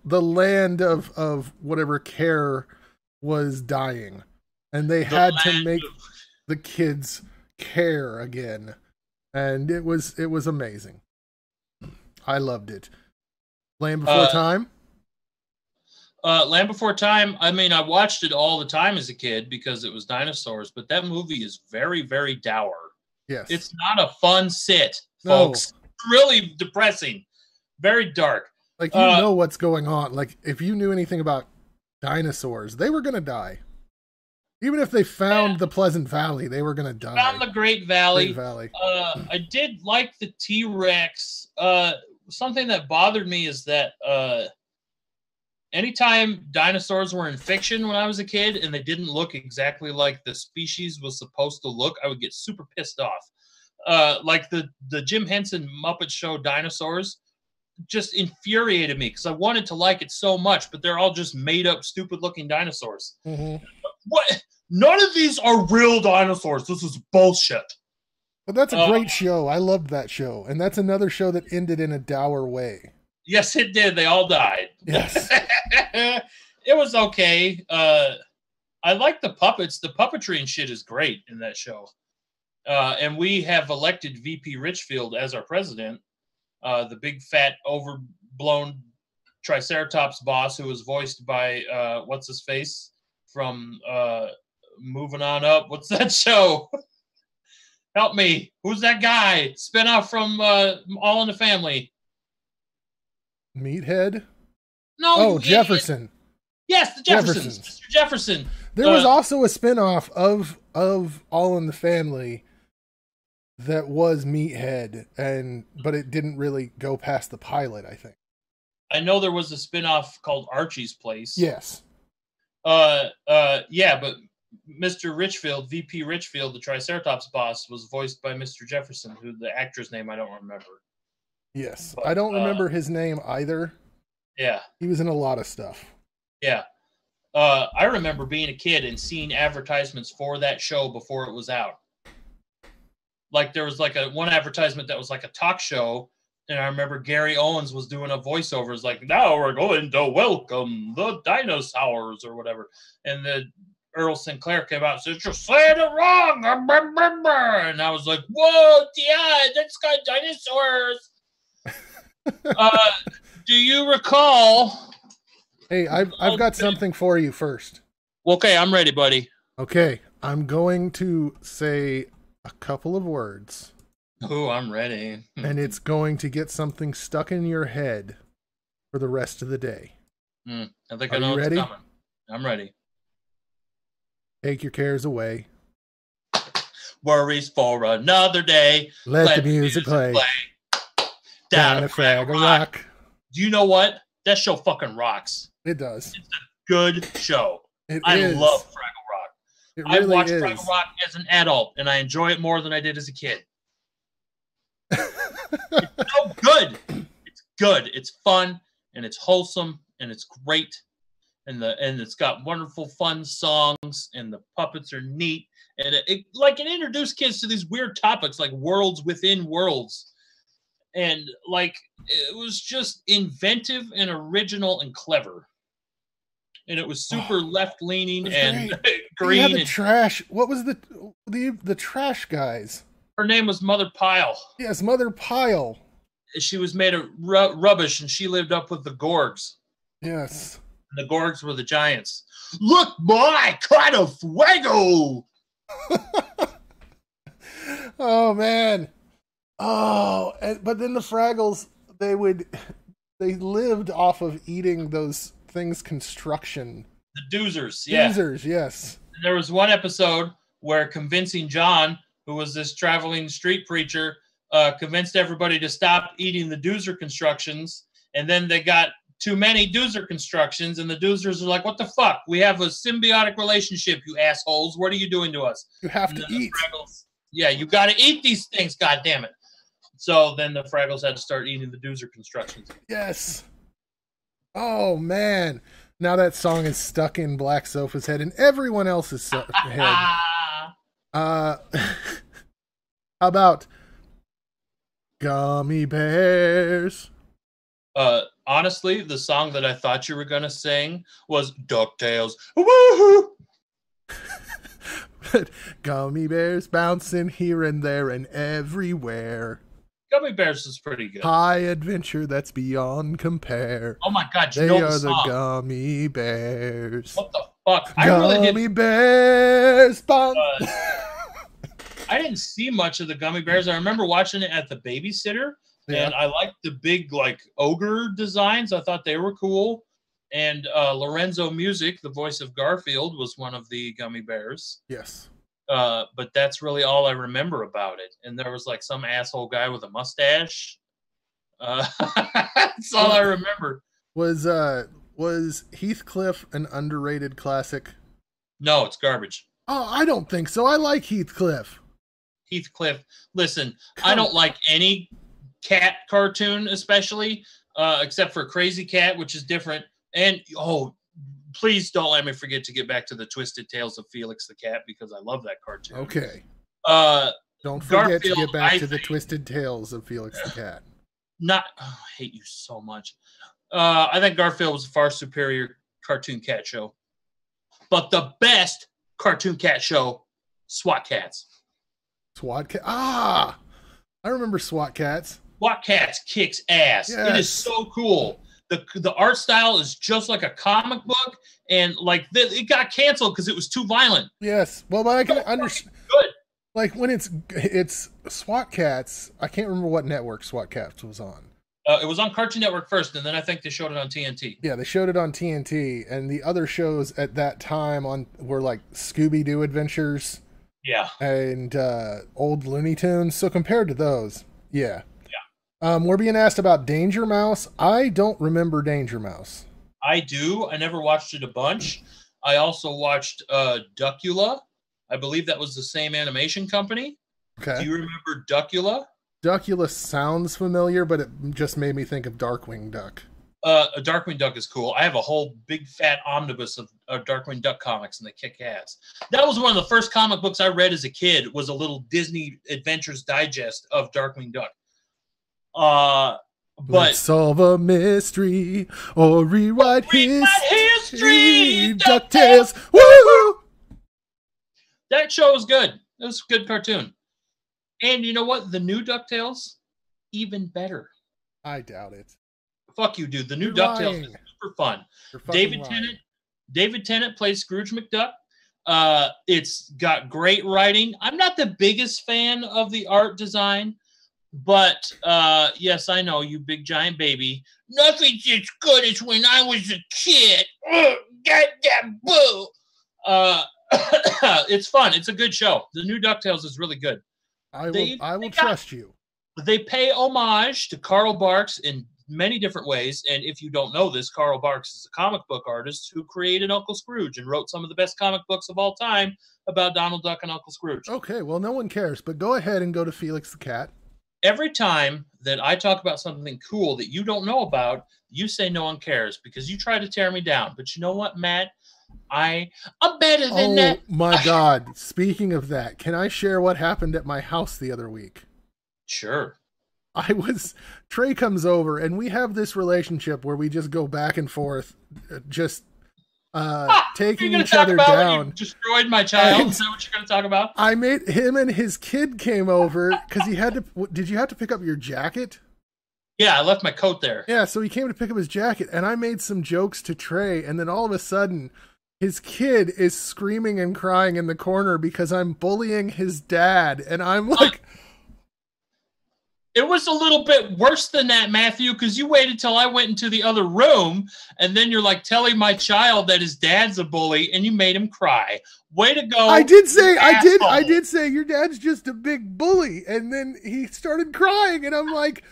the land of whatever care was dying. And they had to make the kids care again. And it was amazing. I loved it. Land Before Time? Land Before Time, I mean, I watched it all the time as a kid because it was dinosaurs, but that movie is very, very dour. Yes. It's not a fun sit, folks. No. Really depressing. Very dark. Like, you know what's going on. Like, if you knew anything about dinosaurs, they were going to die. Even if they found the Pleasant Valley, they were going to die. Found the Great Valley. Great Valley. I did like the T-Rex. Something that bothered me is that anytime dinosaurs were in fiction when I was a kid and they didn't look exactly like the species was supposed to look, I would get super pissed off. Like the Jim Henson Muppet Show dinosaurs just infuriated me because I wanted to like it so much, but they're all just made up, stupid looking dinosaurs. Mm-hmm. What? None of these are real dinosaurs. This is bullshit. But that's a great show. I loved that show. And that's another show that ended in a dour way. Yes, it did. They all died. Yes. It was okay. I like the puppets. The puppetry and shit is great in that show. And we have elected VP Richfield as our president, the big, fat, overblown Triceratops boss who was voiced by, what's his face from Moving On Up. What's that show? Help me. Who's that guy? Spinoff from All in the Family. Meathead? No. Oh, Jefferson. Yes, the Jeffersons. Mr. Jefferson. There was also a spinoff of All in the Family that was Meathead, but it didn't really go past the pilot, I think. I know there was a spinoff called Archie's Place. Yes. Yeah, but Mr. Richfield, VP Richfield, the Triceratops boss, was voiced by Mr. Jefferson, who the actor's name I don't remember. Yes. But, I don't remember his name either. Yeah. He was in a lot of stuff. Yeah. I remember being a kid and seeing advertisements for that show before it was out. Like there was like one advertisement that was like a talk show, and I remember Gary Owens was doing a voiceover. It's like, now we're going to welcome the dinosaurs or whatever. And the Earl Sinclair came out and said, you're saying it wrong. And I was like, whoa, yeah, that's got dinosaurs. Do you recall? Hey, I've got something for you first. Okay, I'm ready, buddy. Okay, I'm going to say a couple of words. Oh, I'm ready. And it's going to get something stuck in your head for the rest of the day. I think I know what's coming. I'm ready. Take your cares away. Worries for another day. Let the music play. Down a Fraggle Rock. Do you know what? That show fucking rocks. It does. It's a good show. I love Fraggle Rock. Really I watched Fraggle Rock as an adult, and I enjoy it more than I did as a kid. It's so good. It's good. It's fun, and it's wholesome, and it's great. And it's got wonderful, fun songs, and the puppets are neat. And it introduced kids to these weird topics like worlds within worlds. And like it was just inventive and original and clever. And it was super left-leaning and green. Yeah, the trash. What was the trash guys? Her name was Mother Pyle. Yes, Mother Pyle. She was made of rubbish, and she lived up with the Gorgs. Yes. And the Gorgs were the giants. Look, boy, I caught a fuego! Oh, man. Oh, but then the Fraggles, they lived off of eating those things construction. The doozers, yeah. Doozers, yes. And there was one episode where Convincing John, who was this traveling street preacher, convinced everybody to stop eating the doozer constructions, and then they got too many doozer constructions, and the doozers are like, what the fuck? We have a symbiotic relationship, you assholes. What are you doing to us? You have to eat. Yeah, you got to eat these things, God damn it. So then the Fraggles had to start eating the doozer constructions. Yes. Oh, man. Now that song is stuck in Black Sofa's head and everyone else's head. How about Gummy Bears? Honestly, the song that I thought you were going to sing was DuckTales. Woohoo! Gummy Bears bouncing here and there and everywhere. Gummy Bears is pretty good. High adventure that's beyond compare. Oh my God, they are the Gummy Bears. What the fuck? Gummy Bears. I didn't see much of the Gummy Bears. I remember watching it at the babysitter, and I liked the big like ogre designs. I thought they were cool. And Lorenzo Music, the voice of Garfield, was one of the Gummy Bears. Yes. But that's really all I remember about it. And there was like some asshole guy with a mustache. That's all I remember. Was Heathcliff an underrated classic? No, it's garbage. Oh, I don't think so. I like Heathcliff. Heathcliff. Listen, I don't like any cat cartoon, especially, except for Crazy Cat, which is different. And, please don't let me forget to get back to the Twisted Tales of Felix the Cat, because I love that cartoon. Okay. Don't forget Garfield, to get back to the Twisted Tales of Felix the Cat. not. Oh, I hate you so much. I think Garfield was a far superior cartoon cat show. But the best cartoon cat show, SWAT Cats. SWAT Cat. Ah, I remember SWAT Cats. SWAT Cats kicks ass. Yes. It is so cool. The art style is just like a comic book, and like it got canceled because it was too violent. Yes. Well, but I can understand. Good. Like when it's SWAT Cats. I can't remember what network SWAT Cats was on. It was on Cartoon Network first, and then I think they showed it on TNT. Yeah, they showed it on TNT, and the other shows at that time were like Scooby-Doo Adventures. Yeah. And old Looney Tunes. So compared to those, yeah. We're being asked about Danger Mouse. I don't remember Danger Mouse. I do. I never watched it a bunch. I also watched Duckula. I believe that was the same animation company. Okay. Do you remember Duckula? Duckula sounds familiar, but it just made me think of Darkwing Duck. A Darkwing Duck is cool. I have a whole big fat omnibus of Darkwing Duck comics, and they kick ass. That was one of the first comic books I read as a kid. Was a little Disney Adventures Digest of Darkwing Duck. But let's solve a mystery or rewrite history. DuckTales. Woo! That show was good. It was a good cartoon. And you know what? The new DuckTales, even better. I doubt it. Fuck you, dude. The new You're DuckTales lying. is super fun. David Tennant plays Scrooge McDuck. It's got great writing. I'm not the biggest fan of the art design, but yes, I know, you big giant baby. Nothing's as good as when I was a kid. Goddamn boo. It's fun. It's a good show. The new DuckTales is really good. I will trust you. They pay homage to Carl Barks in many different ways. And if you don't know this, Carl Barks is a comic book artist who created Uncle Scrooge and wrote some of the best comic books of all time about Donald Duck and Uncle Scrooge. Okay, well, no one cares, but go ahead and go to Felix the Cat. Every time that I talk about something cool that you don't know about, you say no one cares because you try to tear me down. But you know what, Matt? I'm better than that. Oh my God. Speaking of that, can I share what happened at my house the other week? Sure. Trey comes over and we have this relationship where we just go back and forth, just taking each other down. You destroyed my child. Is that what you're going to talk about? I made him and his kid came over because he had to. Did you have to pick up your jacket? Yeah, I left my coat there. Yeah, so he came to pick up his jacket, and I made some jokes to Trey, and then all of a sudden, his kid is screaming and crying in the corner because I'm bullying his dad, and I'm like... It was a little bit worse than that, Matthew, because you waited till I went into the other room, and then you're like telling my child that his dad's a bully, and you made him cry. Way to go! I did say your dad's just a big bully, and then he started crying, and I'm like,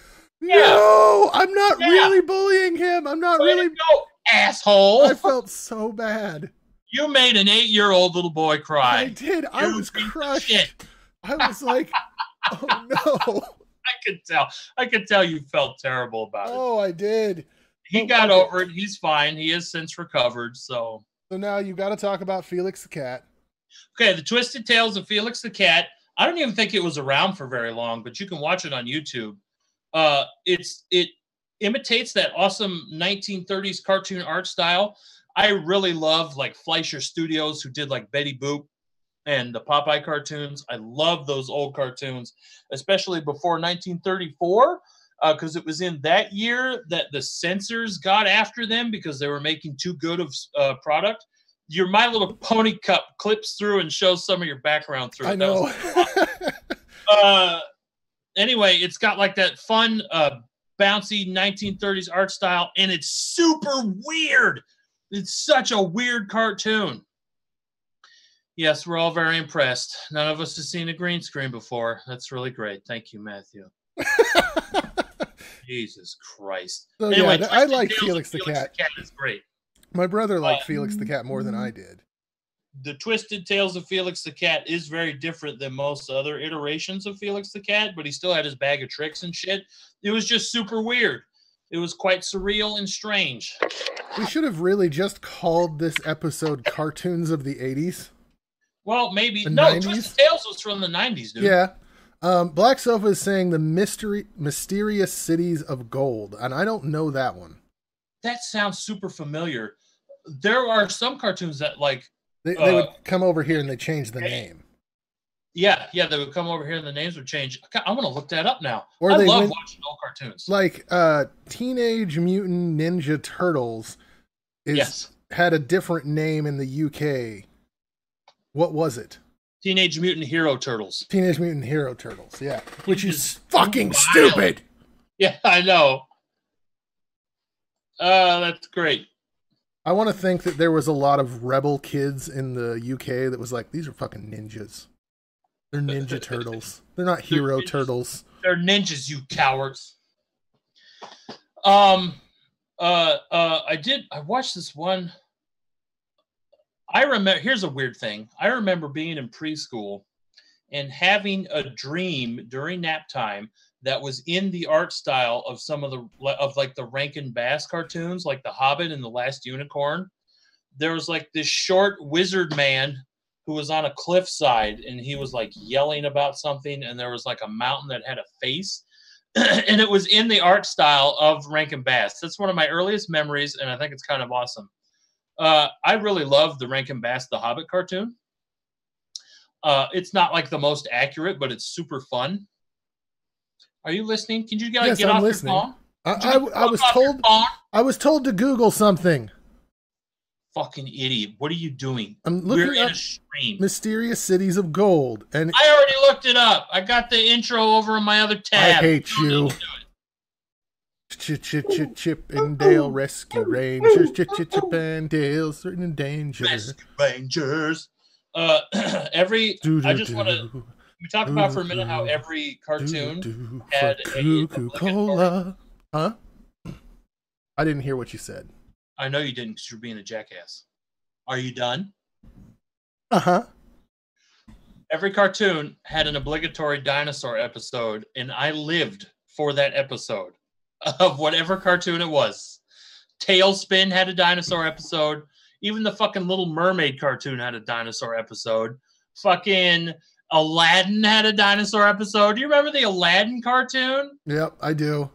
no, I'm not really bullying him. I'm not really. Go, asshole! I felt so bad. You made an 8-year-old little boy cry. I did. I was crushed. Shit. I was like, oh no. I could tell you felt terrible about it. Oh, I did. He got over it. He's fine. He has since recovered. So now you got to talk about Felix the Cat. Okay, the Twisted Tales of Felix the Cat. I don't even think it was around for very long, but you can watch it on YouTube. It imitates that awesome 1930s cartoon art style. I really love like Fleischer Studios, who did like Betty Boop and the Popeye cartoons. I love those old cartoons, especially before 1934, because it was in that year that the censors got after them because they were making too good of product. Your My Little Pony cup clips through and shows some of your background through. I know. Anyway, it's got like that fun, bouncy 1930s art style, and it's super weird. It's such a weird cartoon. Yes, we're all very impressed. None of us has seen a green screen before. That's really great. Thank you, Matthew. Jesus Christ. So, anyway, I like Felix the Cat. Felix the Cat is great. My brother liked Felix the Cat more than I did. The Twisted Tales of Felix the Cat is very different than most other iterations of Felix the Cat, but he still had his bag of tricks and shit. It was just super weird. It was quite surreal and strange. We should have really just called this episode Cartoons of the 80s. Well, maybe. The No, 90s? Twisted Tales was from the 90s, dude. Yeah. Black Sofa is saying the mysterious cities of gold, and I don't know that one. That sounds super familiar. There are some cartoons that like they would come over here and they change the name. Yeah, they would come over here and the names would change. I want to look that up now. Or I love watching old cartoons. Like Teenage Mutant Ninja Turtles had a different name in the UK. What was it? Teenage Mutant Hero Turtles. Teenage Mutant Hero Turtles, yeah. Which is fucking stupid. Yeah, I know. That's great. I want to think that there was a lot of rebel kids in the UK that was like, these are fucking ninjas. They're Ninja Turtles. They're not Hero Turtles. They're ninjas, you cowards. I watched this one. I remember, here's a weird thing. I remember being in preschool and having a dream during nap time that was in the art style of some of the Rankin Bass cartoons, like The Hobbit and The Last Unicorn. There was like this short wizard man who was on a cliffside, and he was like yelling about something, and there was like a mountain that had a face, and it was in the art style of Rankin Bass. That's one of my earliest memories, and I think it's kind of awesome. I really love the Rankin Bass The Hobbit cartoon. It's not like the most accurate, but it's super fun. Are you listening? Can you get off listening. Your phone? I was told to Google something. Fucking idiot. What are you doing? We're in a stream. Mysterious Cities of Gold. And I already looked it up. I got the intro over on my other tab. I hate you. Chip and Dale Rescue Rangers. Chip and Dale certain in danger. Rescue Rangers. I just want to talk about for a minute how every cartoon had a Coca-Cola. Huh? I didn't hear what you said. I know you didn't because you're being a jackass. Are you done? Uh-huh. Every cartoon had an obligatory dinosaur episode, and I lived for that episode of whatever cartoon it was. Tailspin had a dinosaur episode. Even the fucking Little Mermaid cartoon had a dinosaur episode. Fucking Aladdin had a dinosaur episode. Do you remember the Aladdin cartoon? Yep, I do.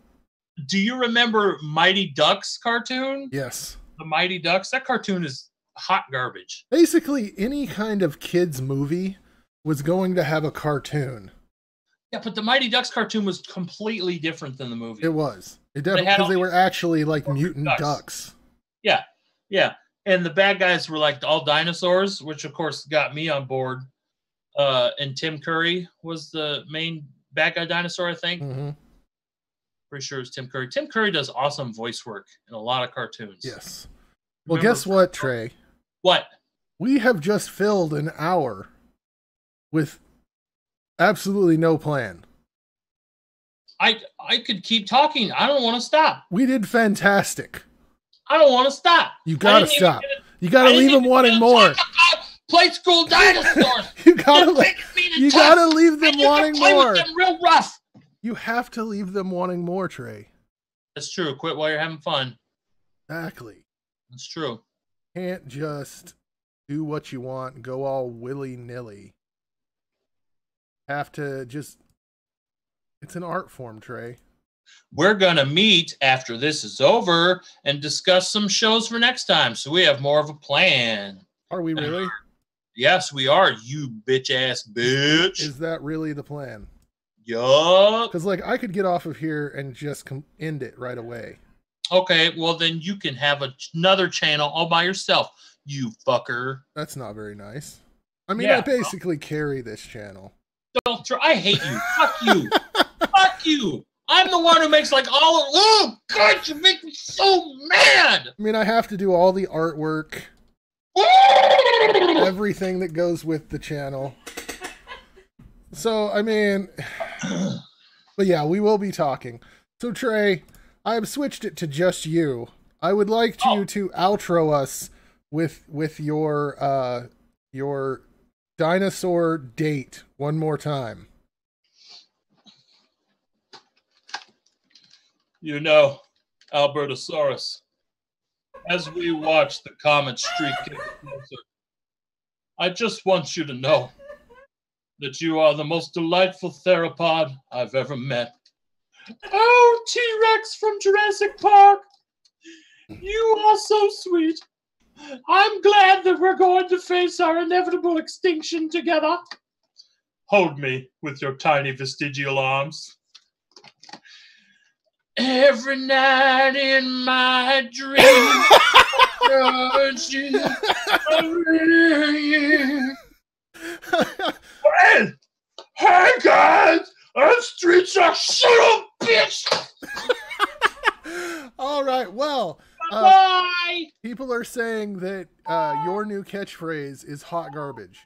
Do you remember Mighty Ducks cartoon? Yes. The Mighty Ducks? That cartoon is hot garbage. Basically, any kind of kids movie was going to have a cartoon. Yeah, but the Mighty Ducks cartoon was completely different than the movie. It was. It definitely, because they were actually like mutant ducks. Yeah, yeah. And the bad guys were like all dinosaurs, which of course got me on board. And Tim Curry was the main bad guy dinosaur, I think. Mm-hmm. Pretty sure it's Tim Curry. Tim Curry does awesome voice work in a lot of cartoons. Yes. Well, guess what, Trey? What? We have just filled an hour with absolutely no plan. I could keep talking. I don't want to stop. We did fantastic. I don't want to stop. You gotta stop. You gotta leave them wanting more. Play school dinosaurs. You gotta leave them wanting more. With them real rough. You have to leave them wanting more, Trey. That's true. Quit while you're having fun. Exactly. That's true. Can't just do what you want and go all willy-nilly. Have to just... It's an art form, Trey. We're going to meet after this is over and discuss some shows for next time. So we have more of a plan. Are we really? Yes, we are, you bitch-ass bitch. Is that really the plan? Yup. Because, like, I could get off of here and just end it right away. Okay, well, then you can have another channel all by yourself, you fucker. That's not very nice. I mean, I basically carry this channel. Don't try. I hate you. Fuck you. Fuck you. I'm the one who makes, like, all of... Oh, God, you make me so mad. I mean, I have to do all the artwork. Everything that goes with the channel. So, I mean, but yeah, we will be talking. So, Trey, I have switched it to just you. I would like you to outro us with your dinosaur date one more time. You know, Albertosaurus, as we watch the comet streak get closer, I just want you to know that you are the most delightful theropod I've ever met. Oh, T-Rex from Jurassic Park, you are so sweet. I'm glad that we're going to face our inevitable extinction together. Hold me with your tiny vestigial arms. Every night in my dreams, Hey guys, I'm Street Shark. Shut up, bitch! All right, well, Bye! people are saying that your new catchphrase is hot garbage.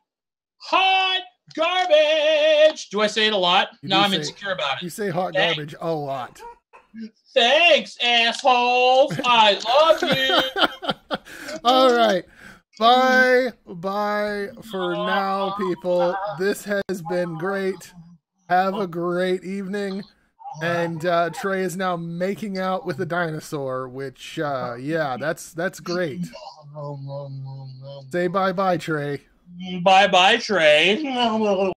Hot garbage! Do I say it a lot? You No, do I'm say- insecure about You it. say hot Thanks. garbage a lot. Thanks, assholes. I love you. All right. Bye for now, people. This has been great. Have a great evening. And Trey is now making out with a dinosaur, which, yeah, that's great. Say bye-bye, Trey. Bye-bye, Trey.